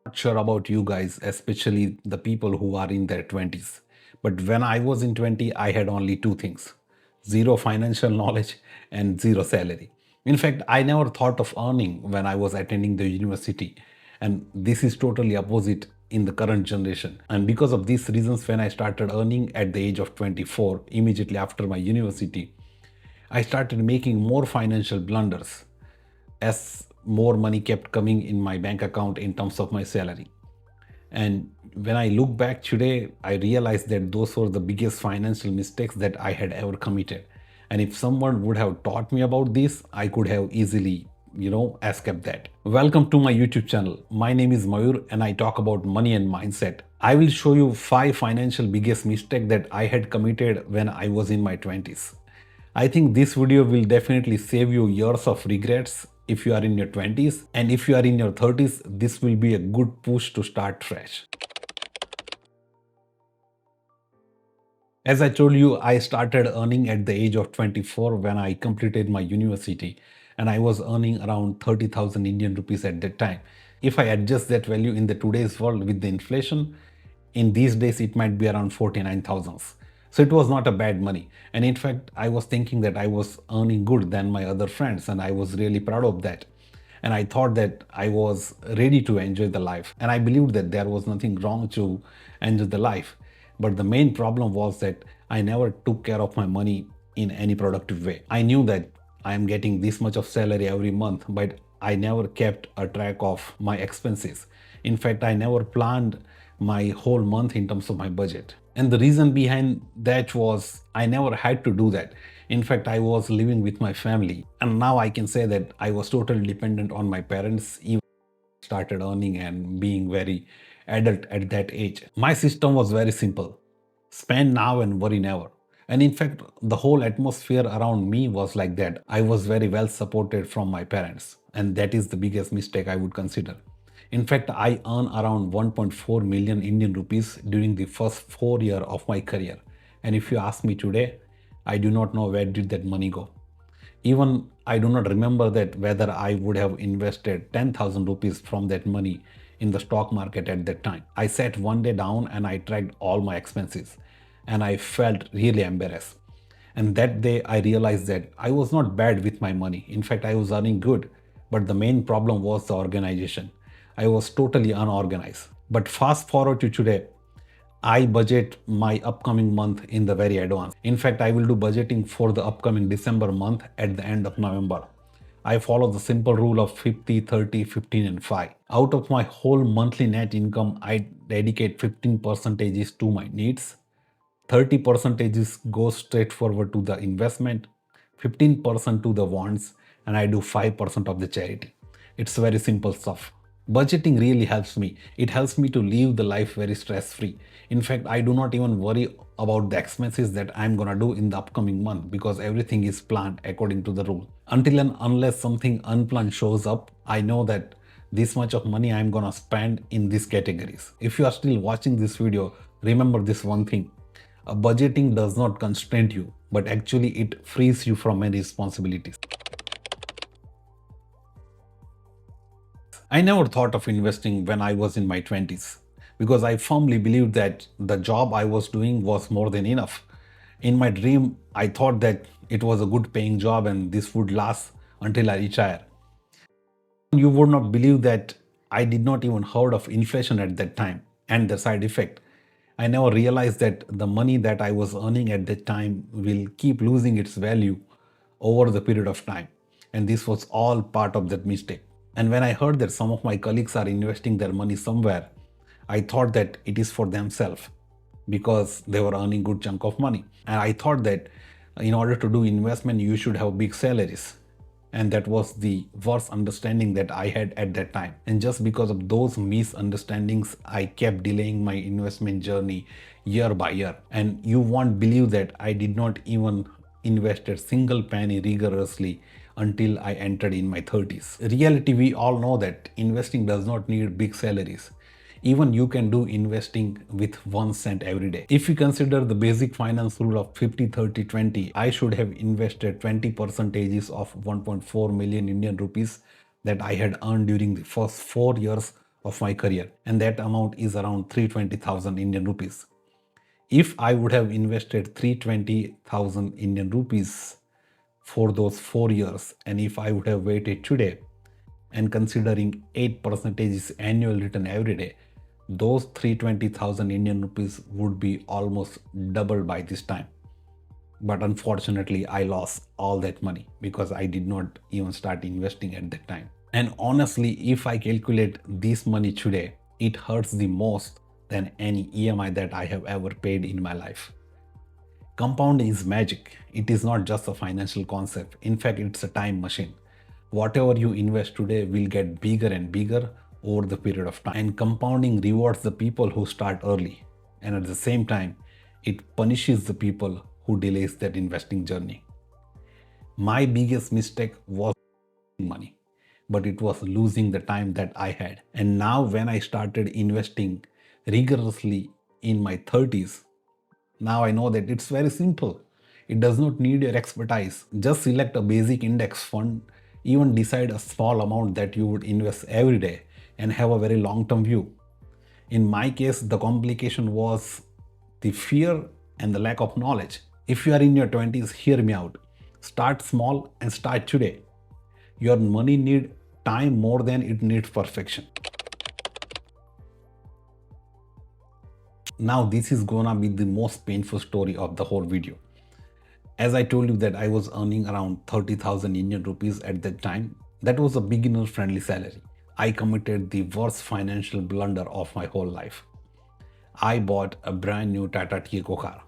Not sure about you guys, especially the people who are in their 20s. But when I was in 20, I had only two things: zero financial knowledge and zero salary. In fact, I never thought of earning when I was attending the university. And this is totally opposite in the current generation. And because of these reasons, when I started earning at the age of 24, immediately after my university, I started making more financial blunders as more money kept coming in my bank account in terms of my salary. And when I look back today, I realized that those were the biggest financial mistakes that I had ever committed. And if someone would have taught me about this, I could have easily, escaped that. Welcome to my YouTube channel. My name is Mayur and I talk about money and mindset. I will show you 5 financial biggest mistakes that I had committed when I was in my 20s. I think this video will definitely save you years of regrets if you are in your 20s, and if you are in your 30s, this will be a good push to start fresh. As I told you, I started earning at the age of 24 when I completed my university, and I was earning around 30,000 Indian rupees at that time. If I adjust that value in the today's world with the inflation, in these days it might be around 49,000. So it was not a bad money. And in fact, I was thinking that I was earning good than my other friends, and I was really proud of that. And I thought that I was ready to enjoy the life. And I believed that there was nothing wrong to enjoy the life. But the main problem was that I never took care of my money in any productive way. I knew that I am getting this much of salary every month, but I never kept a track of my expenses. In fact, I never planned my whole month in terms of my budget. And the reason behind that was I never had to do that. In fact, I was living with my family. And now I can say that I was totally dependent on my parents, even started earning and being very adult at that age. My system was very simple: spend now and worry never. And in fact, the whole atmosphere around me was like that. I was very well supported from my parents, and that is the biggest mistake I would consider. In fact, I earn around 1.4 million Indian rupees during the first 4 years of my career. And if you ask me today, I do not know where did that money go. Even I do not remember that whether I would have invested 10,000 rupees from that money in the stock market at that time. I sat one day down and I tracked all my expenses, and I felt really embarrassed. And that day I realized that I was not bad with my money. In fact, I was earning good, but the main problem was the organization. I was totally unorganized. But fast forward to today, I budget my upcoming month in the very advance. In fact, I will do budgeting for the upcoming December month at the end of November. I follow the simple rule of 50, 30, 15 and 5. Out of my whole monthly net income, I dedicate 15 percentages to my needs, 30 percentages goes straight forward to the investment, 15% to the wants, and I do 5% of the charity. It's very simple stuff. Budgeting really helps me. It helps me to live the life very stress free. In fact, I do not even worry about the expenses that I'm gonna do in the upcoming month because everything is planned according to the rule. Until and unless something unplanned shows up, I know that this much of money I'm gonna spend in these categories. If you are still watching this video, remember this one thing: budgeting does not constrain you, but actually it frees you from many responsibilities. I never thought of investing when I was in my 20s because I firmly believed that the job I was doing was more than enough. In my dream, I thought that it was a good paying job and this would last until I retire. You would not believe that I did not even heard of inflation at that time and the side effect. I never realized that the money that I was earning at that time will keep losing its value over the period of time. And this was all part of that mistake. And when I heard that some of my colleagues are investing their money somewhere, I thought that it is for themselves because they were earning good chunk of money. And I thought that in order to do investment, you should have big salaries. And that was the worst understanding that I had at that time. And just because of those misunderstandings, I kept delaying my investment journey year by year. And you won't believe that I did not even invest a single penny rigorously until I entered in my 30s. Reality, we all know that investing does not need big salaries. Even you can do investing with 1 cent every day. If you consider the basic finance rule of 50, 30, 20, I should have invested 20 percentages of 1.4 million Indian rupees that I had earned during the first 4 years of my career, and that amount is around 320,000 Indian rupees. If I would have invested 320,000 Indian rupees for those 4 years, and if I would have waited today, and considering 8% is annual return every day, those 320,000 Indian rupees would be almost doubled by this time. But unfortunately, I lost all that money because I did not even start investing at that time. And honestly, if I calculate this money today, it hurts the most than any EMI that I have ever paid in my life. Compounding is magic. It is not just a financial concept. In fact, it's a time machine. Whatever you invest today will get bigger and bigger over the period of time. And compounding rewards the people who start early. And at the same time, it punishes the people who delays that investing journey. My biggest mistake was money, but it was losing the time that I had. And now when I started investing rigorously in my 30s, now I know that it's very simple. It does not need your expertise. Just select a basic index fund, even decide a small amount that you would invest every day and have a very long term view. In my case, the complication was the fear and the lack of knowledge. If you are in your 20s, hear me out. Start small and start today. Your money needs time more than it needs perfection. Now this is gonna be the most painful story of the whole video. As I told you that I was earning around 30,000 Indian rupees at that time, that was a beginner friendly salary. I committed the worst financial blunder of my whole life. I bought a brand new Tata Tiago car.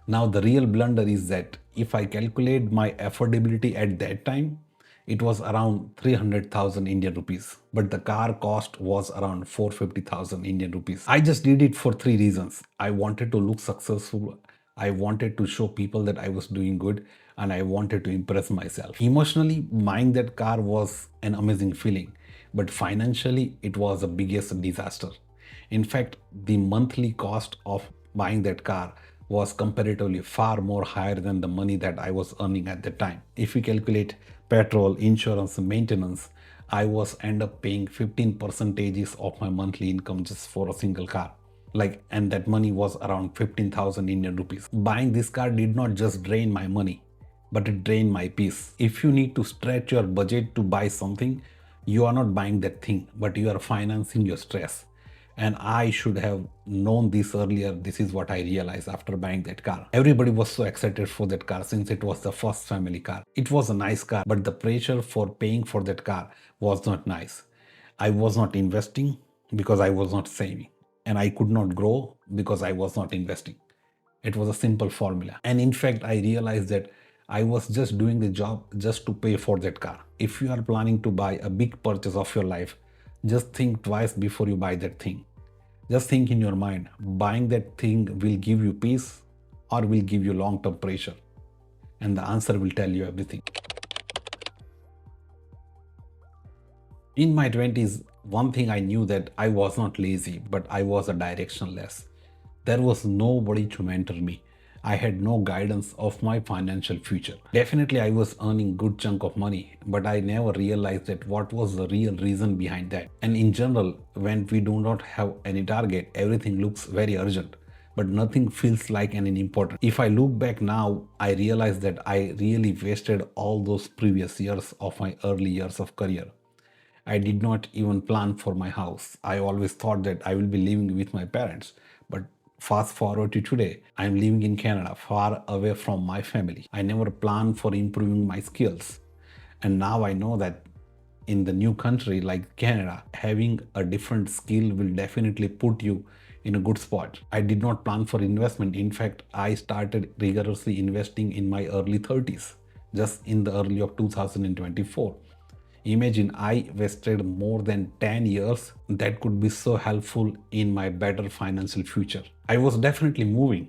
Now the real blunder is that if I calculate my affordability at that time, it was around 300,000 Indian rupees, but the car cost was around 450,000 Indian rupees. I just did it for three reasons. I wanted to look successful, I wanted to show people that I was doing good, and I wanted to impress myself. Emotionally, buying that car was an amazing feeling, but financially, it was the biggest disaster. In fact, the monthly cost of buying that car was comparatively far more higher than the money that I was earning at the time. If we calculate petrol, insurance, maintenance, I was end up paying 15 percentages of my monthly income just for a single car. And that money was around 15,000 Indian rupees. Buying this car did not just drain my money, but it drained my peace. If you need to stretch your budget to buy something, you are not buying that thing, but you are financing your stress. And I should have known this earlier. This is what I realized after buying that car. Everybody was so excited for that car since it was the first family car. It was a nice car, but the pressure for paying for that car was not nice. I was not investing because I was not saving, and I could not grow because I was not investing. It was a simple formula. And in fact, I realized that I was just doing the job just to pay for that car. If you are planning to buy a big purchase of your life, just think twice before you buy that thing. Just think in your mind, buying that thing will give you peace or will give you long-term pressure. And the answer will tell you everything. In my 20s, one thing I knew that I was not lazy, but I was a directionless. There was nobody to mentor me. I had no guidance of my financial future. Definitely I was earning good chunk of money, but I never realized that what was the real reason behind that. And in general, when we do not have any target, everything looks very urgent, but nothing feels like an important. If I look back now, I realize that I really wasted all those previous years of my early years of career. I did not even plan for my house. I always thought that I will be living with my parents. But fast forward to today, I am living in Canada, far away from my family. I never planned for improving my skills. And now I know that in the new country like Canada, having a different skill will definitely put you in a good spot. I did not plan for investment. In fact, I started rigorously investing in my early 30s, just in the early of 2024. Imagine I wasted more than 10 years that could be so helpful in my better financial future. I was definitely moving,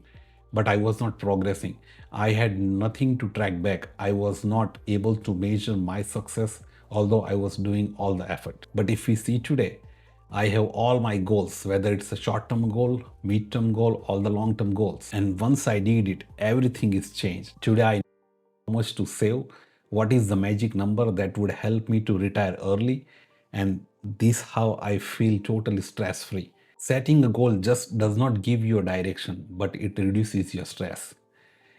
but I was not progressing. I had nothing to track back. I was not able to measure my success, although I was doing all the effort. But if we see today, I have all my goals, whether it's a short-term goal, mid-term goal, or the long-term goals. And once I did it, everything is changed. Today I how much to save, what is the magic number that would help me to retire early, and This how I feel totally stress free. Setting a goal just does not give you a direction, but it reduces your stress.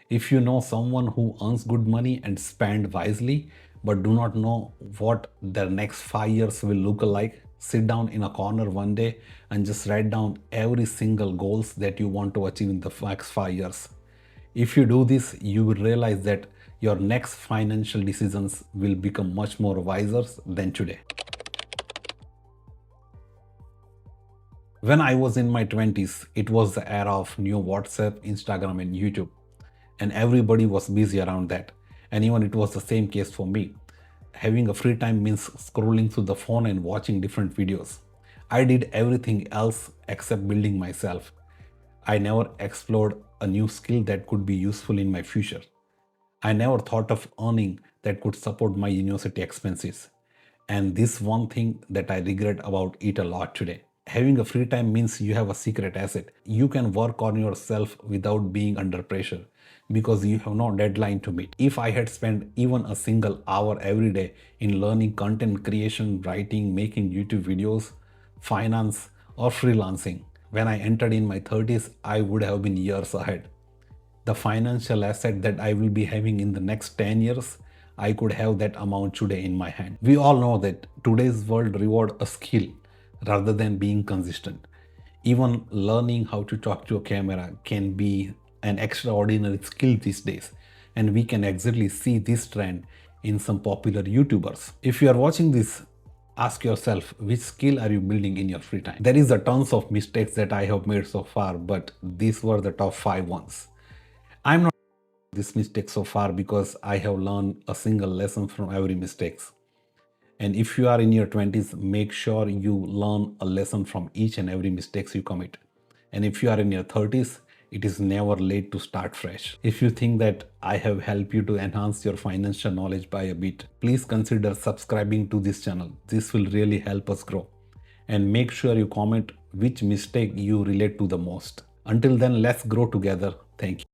If you know someone who earns good money and spend wisely but do not know what their next 5 years will look like, sit down in a corner one day and just write down every single goals that you want to achieve in the next 5 years. If you do this, you will realize that your next financial decisions will become much more wiser than today. When I was in my 20s, it was the era of new WhatsApp, Instagram, and YouTube, and everybody was busy around that. And even it was the same case for me. Having a free time means scrolling through the phone and watching different videos. I did everything else except building myself. I never explored a new skill that could be useful in my future. I never thought of earning that could support my university expenses. And this one thing that I regret about it a lot today. Having a free time means you have a secret asset. You can work on yourself without being under pressure because you have no deadline to meet. If I had spent even a single hour every day in learning content creation, writing, making YouTube videos, finance, or freelancing, when I entered in my 30s, I would have been years ahead. The financial asset that I will be having in the next 10 years, I could have that amount today in my hand. We all know that today's world reward a skill rather than being consistent. Even learning how to talk to a camera can be an extraordinary skill these days, and we can exactly see this trend in some popular YouTubers. If you are watching this, ask yourself which skill are you building in your free time. There is a tons of mistakes that I have made so far, but these were the top 5 ones. I'm not this mistake so far because I have learned a single lesson from every mistakes. And if you are in your 20s, make sure you learn a lesson from each and every mistakes you commit. And if you are in your 30s, it is never late to start fresh. If you think that I have helped you to enhance your financial knowledge by a bit, please consider subscribing to this channel. This will really help us grow. And make sure you comment which mistake you relate to the most. Until then, let's grow together. Thank you.